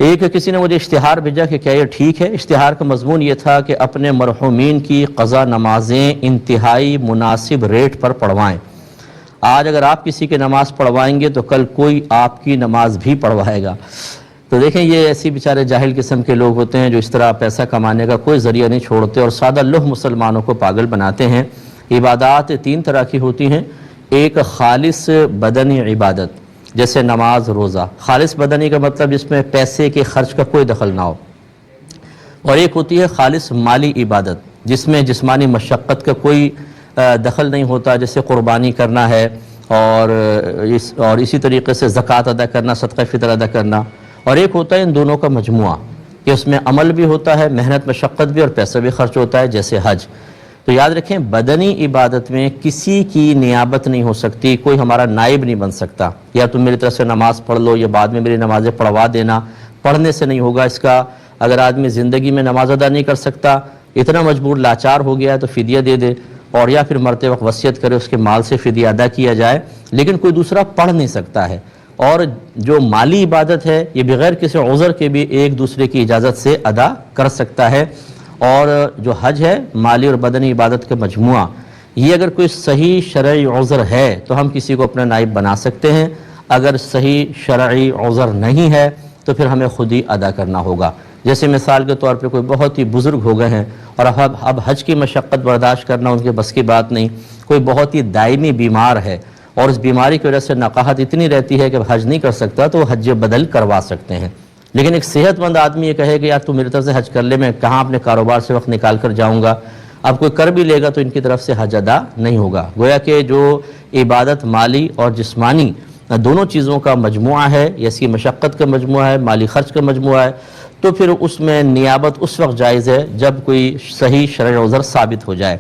ایک کسی نے مجھے اشتہار بھیجا کہ کیا یہ ٹھیک ہے؟ اشتہار کا مضمون یہ تھا کہ اپنے مرحومین کی قضا نمازیں انتہائی مناسب ریٹ پر پڑھوائیں۔ آج اگر آپ کسی کی نماز پڑھوائیں گے تو کل کوئی آپ کی نماز بھی پڑھوائے گا۔ تو دیکھیں یہ ایسی بیچارے جاہل قسم کے لوگ ہوتے ہیں جو اس طرح پیسہ کمانے کا کوئی ذریعہ نہیں چھوڑتے اور سادہ لوہ مسلمانوں کو پاگل بناتے ہیں۔ عبادات تین طرح کی ہوتی ہیں، ایک خالص بدنی عبادت جیسے نماز روزہ، خالص بدنی کا مطلب جس میں پیسے کے خرچ کا کوئی دخل نہ ہو، اور ایک ہوتی ہے خالص مالی عبادت جس میں جسمانی مشقت کا کوئی دخل نہیں ہوتا، جیسے قربانی کرنا ہے اور اسی طریقے سے زکوٰۃ ادا کرنا، صدقہ فطر ادا کرنا، اور ایک ہوتا ہے ان دونوں کا مجموعہ کہ اس میں عمل بھی ہوتا ہے، محنت مشقت بھی اور پیسہ بھی خرچ ہوتا ہے جیسے حج۔ تو یاد رکھیں بدنی عبادت میں کسی کی نیابت نہیں ہو سکتی، کوئی ہمارا نائب نہیں بن سکتا، یا تم میری طرف سے نماز پڑھ لو یا بعد میں میری نمازیں پڑھوا دینا، پڑھنے سے نہیں ہوگا اس کا۔ اگر آدمی زندگی میں نماز ادا نہیں کر سکتا، اتنا مجبور لاچار ہو گیا ہے تو فدیہ دے دے، اور یا پھر مرتے وقت وصیت کرے، اس کے مال سے فدیہ ادا کیا جائے، لیکن کوئی دوسرا پڑھ نہیں سکتا ہے۔ اور جو مالی عبادت ہے یہ بغیر کسی عذر کے بھی ایک دوسرے کی اجازت سے ادا کر سکتا ہے، اور جو حج ہے مالی اور بدنی عبادت کا مجموعہ، یہ اگر کوئی صحیح شرعی عذر ہے تو ہم کسی کو اپنا نائب بنا سکتے ہیں، اگر صحیح شرعی عذر نہیں ہے تو پھر ہمیں خود ہی ادا کرنا ہوگا۔ جیسے مثال کے طور پہ کوئی بہت ہی بزرگ ہو گئے ہیں اور اب حج کی مشقت برداشت کرنا ان کے بس کی بات نہیں، کوئی بہت ہی دائمی بیمار ہے اور اس بیماری کی وجہ سے نقاہت اتنی رہتی ہے کہ حج نہیں کر سکتا، تو وہ حج بدل کروا سکتے ہیں۔ لیکن ایک صحت مند آدمی یہ کہے کہ یار تو میری طرف سے حج کر لے، میں کہاں اپنے کاروبار سے وقت نکال کر جاؤں گا، اب کوئی کر بھی لے گا تو ان کی طرف سے حج ادا نہیں ہوگا۔ گویا کہ جو عبادت مالی اور جسمانی دونوں چیزوں کا مجموعہ ہے، یا اس کی مشقت کا مجموعہ ہے، مالی خرچ کا مجموعہ ہے، تو پھر اس میں نیابت اس وقت جائز ہے جب کوئی صحیح شرعی عذر ثابت ہو جائے۔